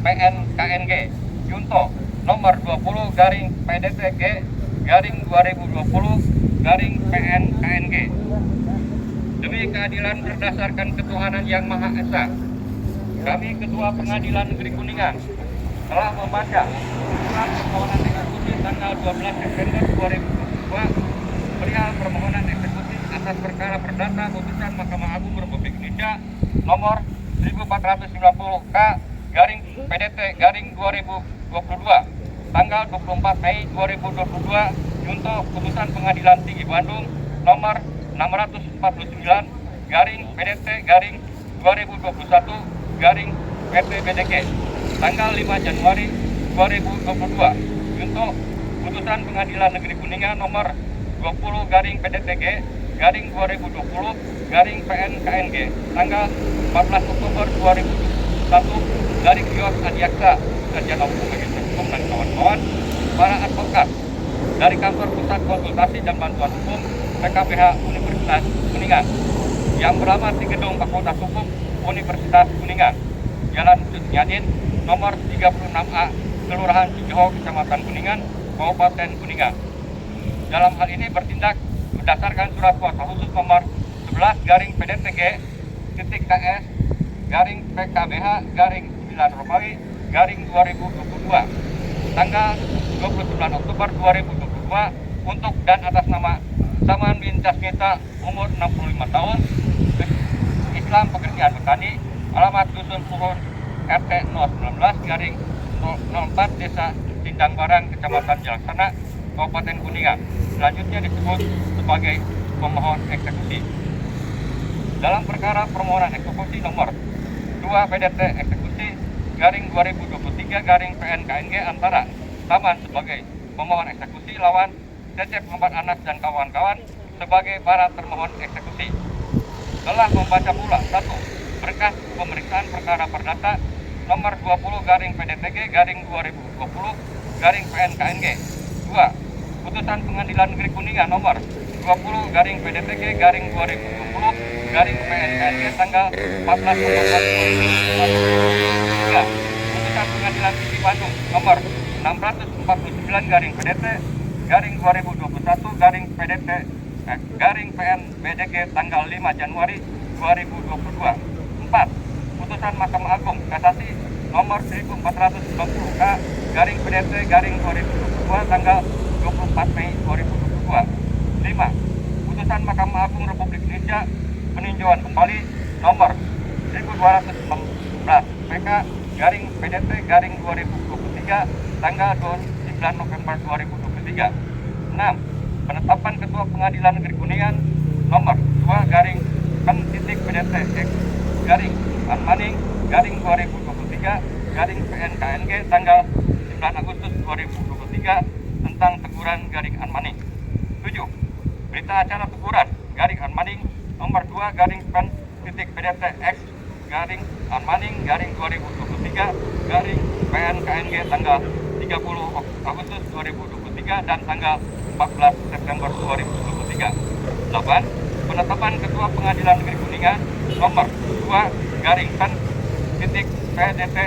PNKNG Junto nomor 20 garing PDTG garing 2020 garing PNKNG. Demi keadilan berdasarkan ketuhanan yang Maha Esa, kami Ketua Pengadilan Negeri Kuningan telah membaca surat permohonan eksekusi tanggal 12 September 2022 perihal permohonan eksekusi atas perkara perdata putusan Mahkamah Agung Republik Indonesia nomor 1490K garing PDT garing 2022 tanggal 24 Mei 2022 untuk putusan Pengadilan Tinggi Bandung nomor 649 garing PDT garing 2021 garing PT BDG tanggal 5 Januari 2022 untuk putusan Pengadilan Negeri Kuningan nomor 20 garing PDTG garing 2020 garing PNKNG tanggal 14 Oktober 2021 dari Kios Adiaksa Sarjana Hukum Magister Hukum dan kawan-kawan, para advokat dari Kantor Pusat Konsultasi dan Bantuan Hukum PKPH Universitas Kuningan yang beralamat di Gedung Fakultas Hukum Universitas Kuningan, Jalan Kusnyadin nomor 36A, Kelurahan Cijoho, Kecamatan Kuningan, Kabupaten Kuningan. Dalam hal ini bertindak berdasarkan surat kuasa khusus nomor 11 garing PDTG titik KS garing PKBH garing 9 Romawi garing 2022 tanggal 29 Oktober 2022 untuk dan atas nama Saman bin Tasmita umur 65 tahun, Islam pekerjaan petani, alamat Dusun Puhun RT 019 garing 04 Desa Sindang Barang, Kecamatan Jalaksana, Kabupaten Kuningan. Selanjutnya disebut sebagai pemohon eksekusi. Dalam perkara permohonan eksekusi nomor 2 PDT eksekusi garing 2023 garing PNKNG antara Saman sebagai pemohon eksekusi lawan Cecep Muhammad Anas dan kawan-kawan sebagai para termohon eksekusi telah membaca pula 1. Berkas pemeriksaan perkara perdata nomor 20 garing PDTG garing 2020 garing PNKNG. 2. Putusan Pengadilan Negeri Kuningan nomor 20 garing PDTG garing 2020 garing PNKNG tanggal 14 Oktober 2021. 3. Putusan Pengadilan Tinggi Bandung nomor 649 garing PDT garing 2021 garing PDT garing PN BDG tanggal 5 Januari 2022. 4. Putusan Mahkamah Agung Kasasi nomor 1490K garing PDT garing 2022 tanggal 24 Mei 2022. 5. Putusan Mahkamah Agung Republik Indonesia peninjauan kembali nomor 1219 PK garing PDT garing 2023 tanggal 29 November 2023. 6. Penetapan Ketua Pengadilan Negeri Kuningan nomor 2 garing pen titik PDT X garing Anmaning garing 2023 garing PNKNG tanggal 9 Agustus 2023 tentang teguran garing Anmaning. 7. Berita acara teguran garing Anmaning nomor 2 garing pen titik PDT X garing Anmaning garing 2023 garing PNKNG tanggal 30 Agustus 2023 dan tanggal 14 September 2023. 8. Penetapan Ketua Pengadilan Negeri Kuningan nomor 2 garing pen titik PDT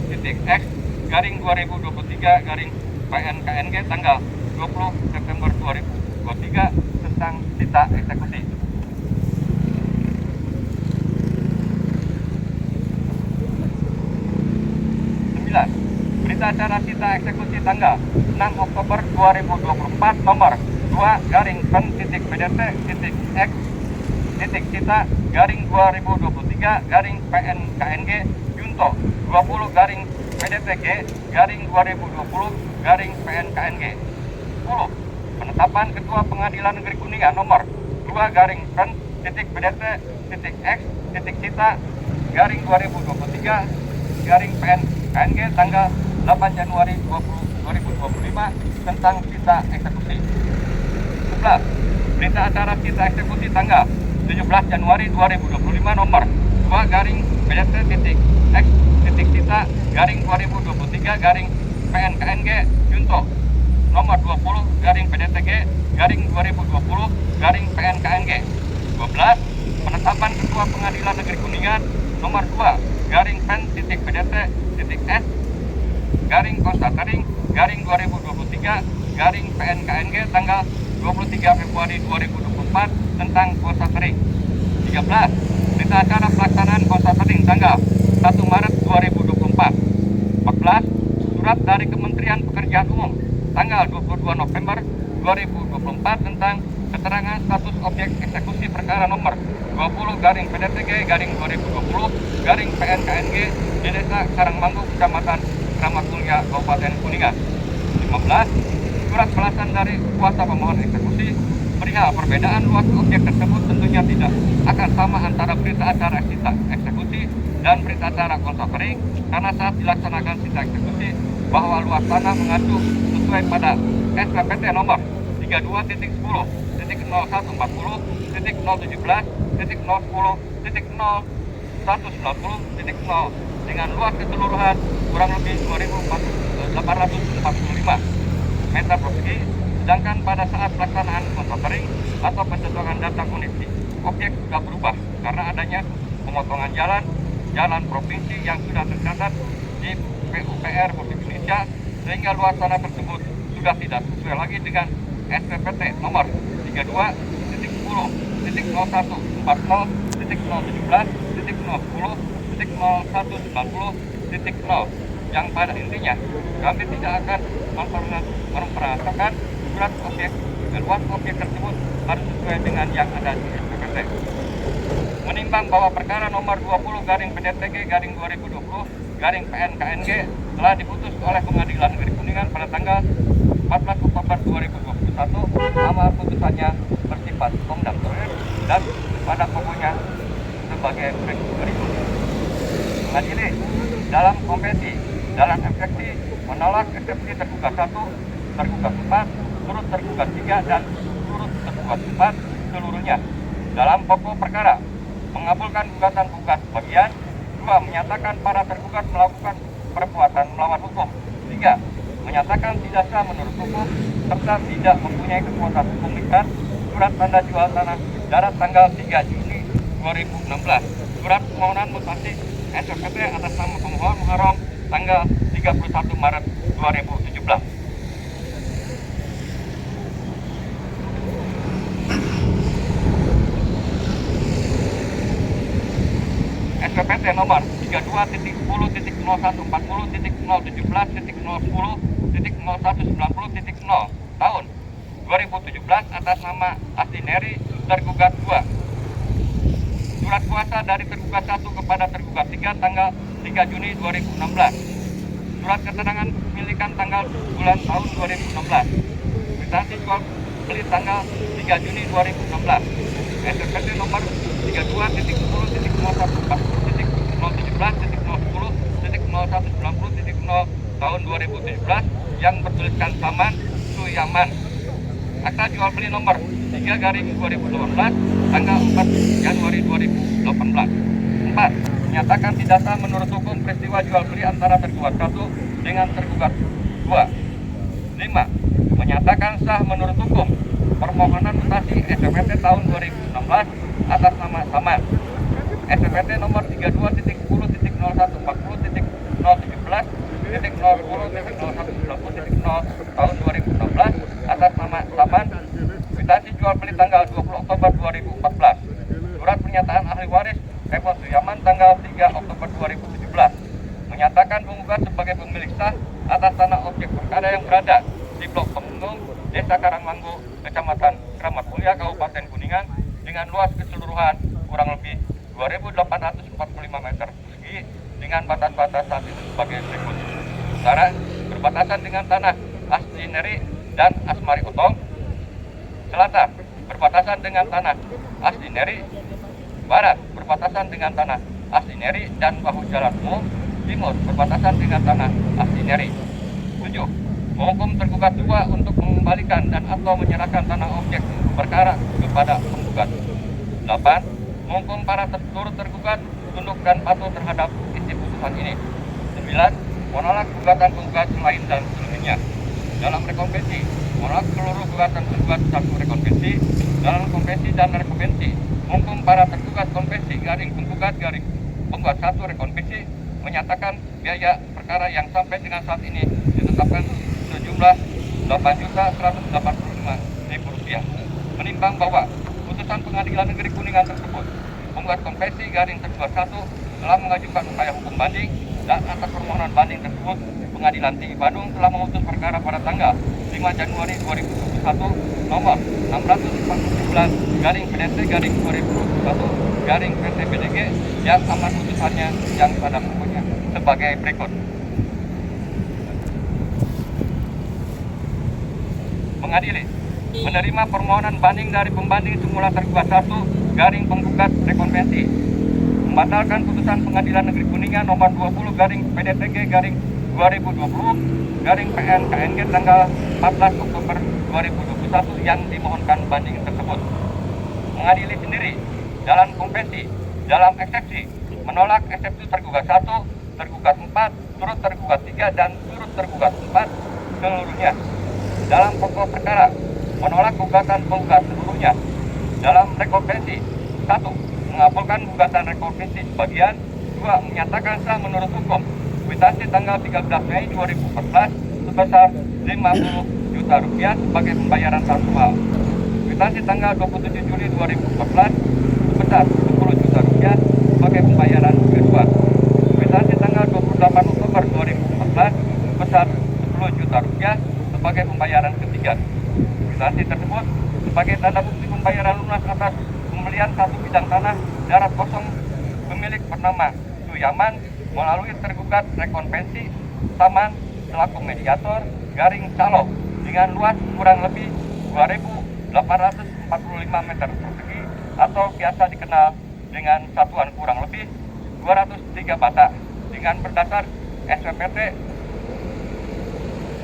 titik X garing 2023 garing PNKNG tanggal 20 September 2023 tentang cita eksekusi. 9. Berita acara cita eksekusi tanggal 6 Oktober 2024 nomor 2 garing pen titik PDT titik X titik cita garing 2023 garing PNKNG Junto 20 garing PDTG garing 2020 garing PNKNG. 10. Penetapan Ketua Pengadilan Negeri Kuningan nomor 2 garing pen titik PDT titik X titik cita garing 2023 garing PNKNG tanggal 8 Januari 2025 tentang cita eksekusi. 11. Berita acara cita eksekusi tanggal 17 Januari 2025 nomor 2 garing PDT titik X titik cita garing 2023 garing PNKNG Junto nomor 20 garing PDTG garing 2020 garing PNKNG. 12. Penetapan Ketua Pengadilan Negeri Kuningan nomor 2 garing pen titik PDT titik S garing Konstatering garing 2023 garing PNKNG tanggal 23 Februari 2024 tentang Konstatering. 13. Berita acara pelaksanaan Konstatering tanggal 1 Maret 2024. 14. Surat dari Kementerian Pekerjaan Umum tanggal 22 November 2024 tentang keterangan status objek eksekusi perkara nomor 20 garing PDTG garing 2020 garing PNKNG di Desa Karangmanggu, Kecamatan Kramat Mulia, Kabupaten Kuningan. 15. Surat balasan dari kuasa pemohon eksekusi perihal perbedaan luas objek tersebut tentunya tidak akan sama antara berita acara eksekusi dan berita acara Konstatering karena saat dilaksanakan sita eksekusi bahwa luas tanah mengacu sesuai pada SPPT nomor 32.0140.017.010.0.190.0 dengan luas keseluruhan kurang lebih 2.845 meter persegi, sedangkan pada saat pelaksanaan Konstatering atau pencocokan data kondisi objek sudah berubah karena adanya pemotongan jalan provinsi yang sudah tercatat di PUPR Republik Indonesia, sehingga luas tanah tersebut sudah tidak sesuai lagi dengan SPPT nomor 32.10.017.010.090.0 yang pada intinya kami tidak akan memperhatikan surat objek dan luas objek tersebut harus sesuai dengan yang ada di SPPT. Menimbang bahwa perkara nomor 20 garing PDTG garing 2020 garing PNKNG telah diputus oleh Pengadilan Negeri Kuningan pada tanggal 14 Oktober 2021, amar putusannya bersifat kondamnatorik dan pada pokoknya sebagai berikut. Mengadili dalam konvensi dalam eksepsi menolak eksepsi tergugat 1, tergugat 4, turut tergugat 3 dan turut tergugat 4 seluruhnya. Dalam pokok perkara mengabulkan gugatan penggugat bagian. 2. Menyatakan para tergugat melakukan perbuatan melawan hukum. 3. Menyatakan tidak sah menurut hukum serta tidak mempunyai kekuatan hukum mengikat. Surat tanda jual tanah darat tanggal 3 Juni 2016. Surat permohonan mutasi SPPT atas nama pemohon Muharram tanggal 31 Maret 2017. SPPT nomor 32.0140.017.010.01190.0 tahun 2017 atas nama Astineri tergugat 2. Surat kuasa dari tergugat 1 kepada tergugat 3 tanggal 3 Juni 2016. Surat keterangan pemilikan tanggal bulan tahun 2016. Kwitansi jual beli tanggal 3 Juni 2016. SPPT nomor 32.10.017.010.01190.0 tahun 2017 yang bertuliskan Saman Suyaman. Akta jual beli nomor 3 garing 2018 tanggal 4 Januari 2018. 4. Menyatakan tidak sah menurut hukum peristiwa jual beli antara tergugat 1 dengan tergugat 2. 5. Menyatakan sah menurut hukum permohonan mutasi SPPT tahun 2016 atas nama Saman. SPPT nomor 32.10.010.017.010.0 tahun 2016 atas nama Saman. Kwitansi jual beli tanggal 20 Oktober 2014. Surat pernyataan ahli waris Epon Suyaman tanggal 3 Oktober 2017 menyatakan penggugat sebagai pemilik sah atas tanah objek perkara yang berada di Blok Pengunggung, Desa Karangmanggu, Kecamatan Kramat Mulia, Kabupaten Kuningan dengan luas keseluruhan kurang lebih 2.845 meter persegi dengan batas-batas saat itu sebagai berikut. Utara berbatasan dengan tanah Astineri dan Asmari Utong. Selatan berbatasan dengan tanah Astineri. Barat berbatasan dengan tanah Astineri dan bahu jalan umum. Timur berbatasan dengan tanah Astineri. 7. Menghukum tergugat 2 untuk mengembalikan dan atau menyerahkan tanah objek perkara kepada penggugat. 8. Menghukum para turut tergugat tunduk dan patuh terhadap isi putusan ini. 9. Menolak gugatan penggugat selain dan selebihnya. Dalam rekonvensi, menolak seluruh gugatan penggugat satu rekonvensi. Dalam konvensi dan rekonvensi, menghukum para tergugat konvensi garing penggugat garing penggugat satu rekonvensi menyatakan biaya perkara yang sampai dengan saat ini ditetapkan sejumlah Rp8.185.000. Menimbang bahwa putusan Pengadilan Negeri Kuningan tersebut membuat konvensi garing 121 telah mengajukan upaya hukum banding, dan atas permohonan banding tersebut Pengadilan Tinggi Bandung telah memutus perkara pada tanggal 5 Januari 2021 nomor 649 garing PDT garing 2021 garing PT BDG yang amat putusannya yang pada pokoknya sebagai berikut. Mengadili menerima permohonan banding dari pembanding semula tergugat 1 garing penggugat rekonvensi, membatalkan putusan Pengadilan Negeri Kuningan nomor 20 garing PDTG garing 2020 garing PN KNG tanggal 14 Oktober 2021 yang dimohonkan banding tersebut. Mengadili sendiri dalam konvensi, dalam eksepsi menolak eksepsi tergugat 1, tergugat 4, turut tergugat 3 dan turut tergugat 4 seluruhnya. Dalam pokok perkara menolak gugatan penggugat seluruhnya. Dalam rekonvensi 1 mengabulkan gugatan rekonvensi sebagian, 2 menyatakan sah menurut hukum kwitansi tanggal 13 Mei 2014 sebesar Rp50 juta sebagai pembayaran transfer. Kwitansi tanggal 27 Juli 2014 sebesar Rp10 juta sebagai pembayaran kedua. Kwitansi tanggal 28 Oktober 2014 sebesar Rp10 juta sebagai pembayaran ketiga. Kwitansi tersebut sebagai tanda bukti pembayaran lunas atas pembelian 1 bidang tanah darat kosong pemilik bernama Suyaman melalui tergugat rekonvensi Saman selaku mediator garing Calo dengan luas kurang lebih 2.845 meter persegi atau biasa dikenal dengan satuan kurang lebih 203 batak dengan berdasar SPPT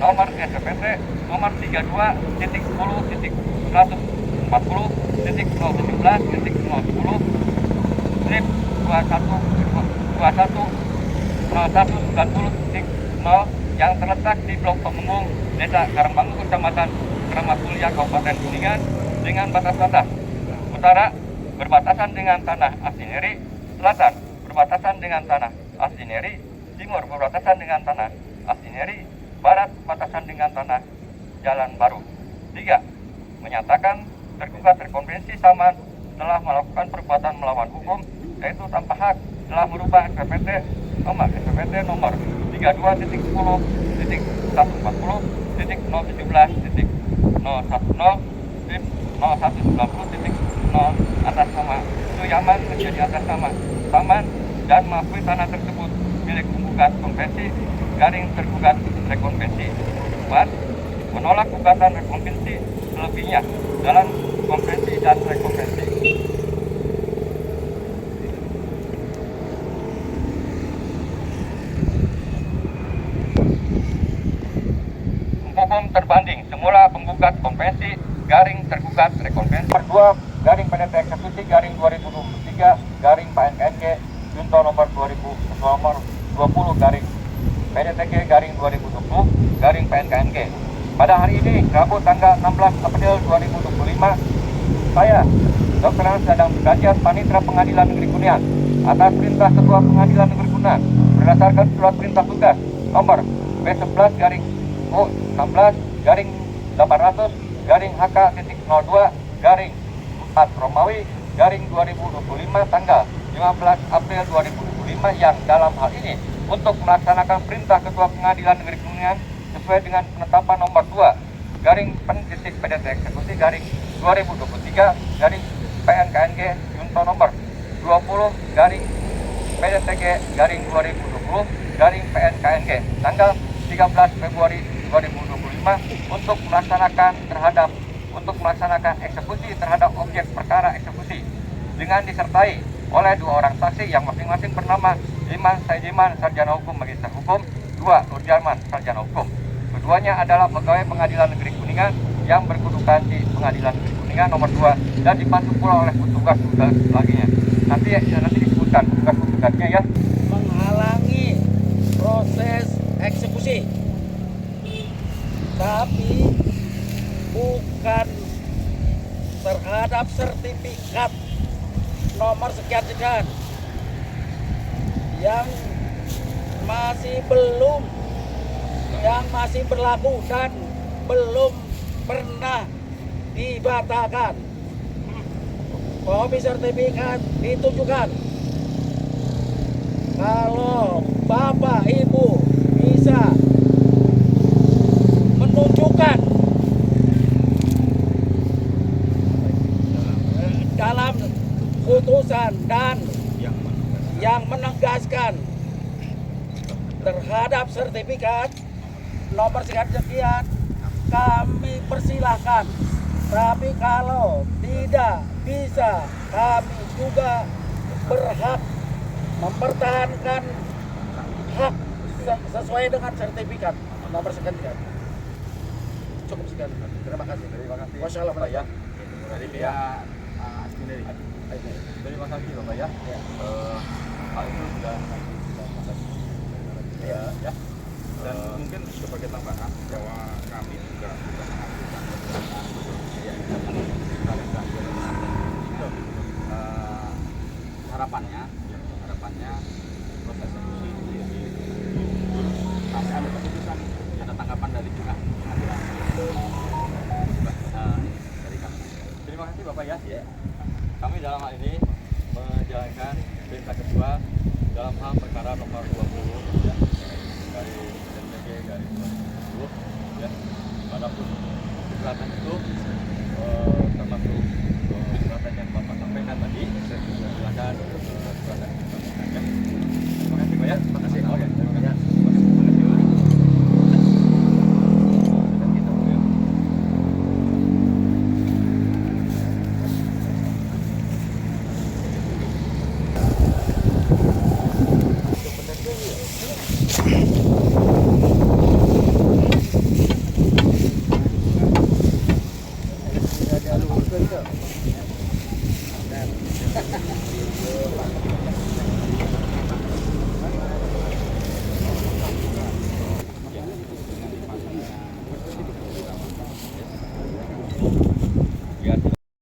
nomor 32.10.140.017.010 strip 21.01.90 yang terletak di Blok Pemengung, Desa Karangbangu, Kecamatan Keramat-Mulia, Kabupaten Kuningan dengan batas-batas utara berbatasan dengan tanah Asineri, selatan berbatasan dengan tanah Asineri, timur berbatasan dengan tanah Asineri, barat berbatasan dengan tanah Jalan Baru. 3. Menyatakan tergugat rekonvensi Saman telah melakukan perbuatan melawan hukum, yaitu tanpa hak telah merubah SPPT nomor 32.140.017.010.090 atas nama Suyaman menjadi atas nama Saman dan mengakui tanah tersebut milik penggugat konvensi garing tergugat rekonvensi. 4. Menolak gugatan rekonvensi selebihnya dalam konvensi dan rekonvensi. Hukum terbanding semula penggugat konvensi garing tergugat rekonvensi nomor 2 garing PDT eksekusi garing 2023 garing PNKNG junto nomor 20 garing PDTG garing 2020 garing PNKNG. Pada hari ini, Rabu tanggal 16 April 2025, saya, Dr. sedang berkajian Panitera Pengadilan Negeri Kuningan atas perintah Ketua Pengadilan Negeri Kuningan berdasarkan surat perintah tugas nomor B11 garing O16 garing 800 garing HK.02 garing 4 Romawi garing 2025 tanggal 15 April 2025 yang dalam hal ini untuk melaksanakan perintah Ketua Pengadilan Negeri Kuningan sesuai dengan penetapan nomor 2 garing pen.PDT eksekusi garing 2023 garing PNKNG junto nomor 20 garing PDTG garing 2020 garing PNKNG tanggal 13 Februari 2025 untuk melaksanakan eksekusi terhadap objek perkara eksekusi dengan disertai oleh 2 orang saksi yang masing-masing bernama Iman Saidiman, Sarjana Hukum Magister Hukum, 2 Nurjaman, Sarjana Hukum. Keduanya adalah pegawai Pengadilan Negeri Kuningan yang berkedudukan di Pengadilan Negeri Kuningan nomor 2 dan dibantu pula oleh petugas-petugas lainnya. Nanti disebutkan petugas-petugasnya ya. Menghalangi proses eksekusi, tapi bukan terhadap sertifikat nomor sekian-sekian yang masih berlaku dan belum pernah dibatalkan. Kopi sertifikat ditunjukkan. Kalau Bapak Ibu bisa menunjukkan dalam putusan dan yang menegaskan terhadap sertifikat nomor sekian kami persilahkan. Tapi kalau tidak bisa, kami juga berhak mempertahankan hak sesuai dengan sertifikat nomor sekian. Cukup sekian. Terima kasih. Wassalamualaikum ya. Dari pihak sendiri. Terima kasih Bapak ya. Hal itu sudah ya. Dan mungkin sebagai tambahan bahwa kami juga sudah mengajukan harapannya proses eksekusi sampai ada keputusan, ada tanggapan dari pihak pengadilan dari kami. Terima kasih Bapak ya. Kami dalam hal ini